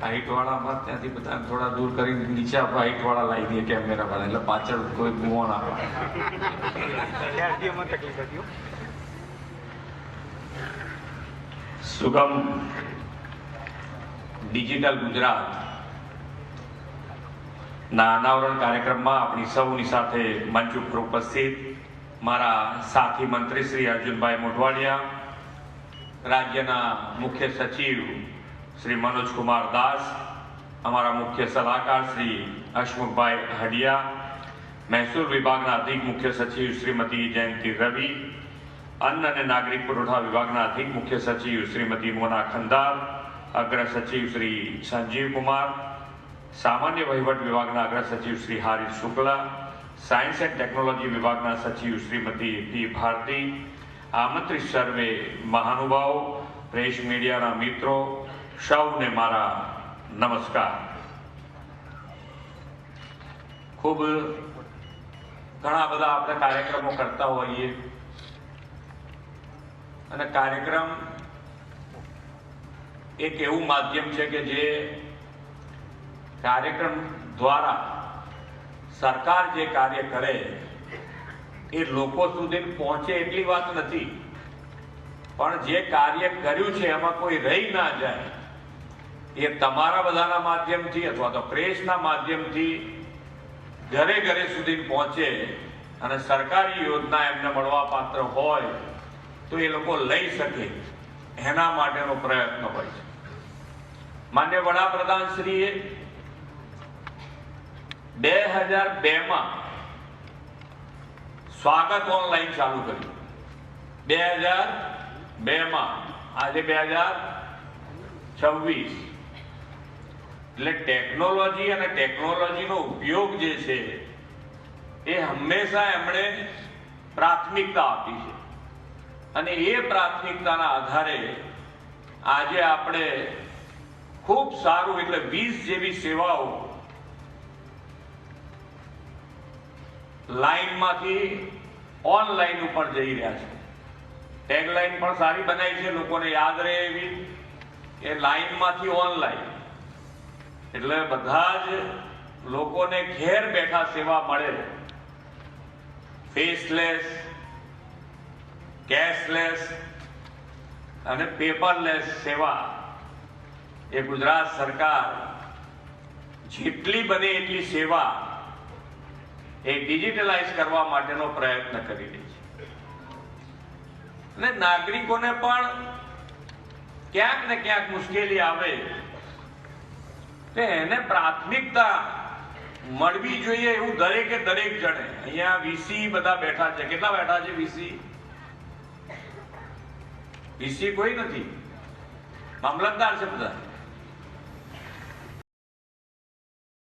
Height વાળામાં ત્યાંથી બધા થોડા દૂર કરી નીચે આપણે હાઈટ વાળા લાવી દઈએ કેમેરા વાળા, એટલે પાછળ કોઈ ગુવો ના પડે. સુગમ ડિજિટલ ગુજરાત ના અનાવરણ કાર્યક્રમમાં આપણી સૌની સાથે મંચ ઉપર ઉપસ્થિત મારા સાથી મંત્રી શ્રી અર્જુનભાઈ મોઢવાડિયા, રાજ્યના મુખ્ય સચિવ શ્રી મનોજકુમાર દાસ, અમારા મુખ્ય સલાહકાર શ્રી હસમુખભાઈ હડિયા, મહેસૂલ વિભાગના અધિક મુખ્ય સચિવ શ્રીમતી જયંતિ રવિ, અન્ન અને નાગરિક પુરવઠા વિભાગના અધિક મુખ્ય સચિવ શ્રીમતી મોના ખંદાર, અગ્ર સચિવ શ્રી સંજીવ કુમાર, સામાન્ય વહીવટ વિભાગના અગ્ર સચિવ Shri Haris Shukla, science and technology વિભાગના સચિવ શ્રીમતી પી ભારતી, આમંત્રિત સર્વે મહાનુભાવો, પ્રેસ મીડિયાના મિત્રો, સૌને મારા નમસ્કાર. ખૂબ ઘણા બધા આપણે કાર્યક્રમો કરતા હોઈએ અને કાર્યક્રમ એક એવું માધ્યમ છે કે જે કાર્યક્રમ દ્વારા સરકાર જે કાર્ય કરે એ લોકો સુધી પહોંચે એટલી વાત નથી, પણ જે કાર્ય કર્યું છે એમાં કોઈ રહી ના જાય એ તમારા બધાના માધ્યમથી અથવા તો પ્રેસના માધ્યમથી ઘરે ઘરે સુધી પહોંચે અને સરકારી યોજના એમને મળવા પાત્ર હોય તો એ લોકો લઈ શકે એના માટેનો પ્રયત્ન હોય છે. માન્ય વડાપ્રધાન શ્રીએ 2002માં સ્વાગત ઓનલાઈન ચાલુ કર્યું. 2002માં, આજે 2026. એટલે ટેકનોલોજી અને ટેકનોલોજીનો ઉપયોગ જે છે એ હંમેશા એમણે પ્રાથમિકતા આપી છે અને એ પ્રાથમિકતાના આધારે આજે આપણે ખૂબ સારું એટલે 20 જેવી સેવાઓ લાઈનમાંથી ઓનલાઈન ઉપર જઈ રહ્યા છે. ટેગલાઈન પણ સારી બનાવી છે, લોકોને યાદ રહે એવી, કે લાઈનમાંથી ઓનલાઈન, એટલે બધા જ લોકોને ઘેર બેઠા સેવા મળે. ફેસલેસ, કેશલેસ અને પેપરલેસ સેવા એ ગુજરાત સરકાર જેટલી બને એટલી સેવા એ ડિજિટલાઇઝ કરવા માટેનો પ્રયત્ન કરી રહી છે. અને નાગરિકોને પણ ક્યાંક ને ક્યાંક મુશ્કેલી આવે તો એને પ્રાથમિકતા મળવી જોઈએ એવું દરેકે દરેક જણે. અહીંયા વીસી બધા બેઠા છે. કેટલા બેઠા છે વીસી? વીસી કોઈ નથી, મામલતદાર છે બધા.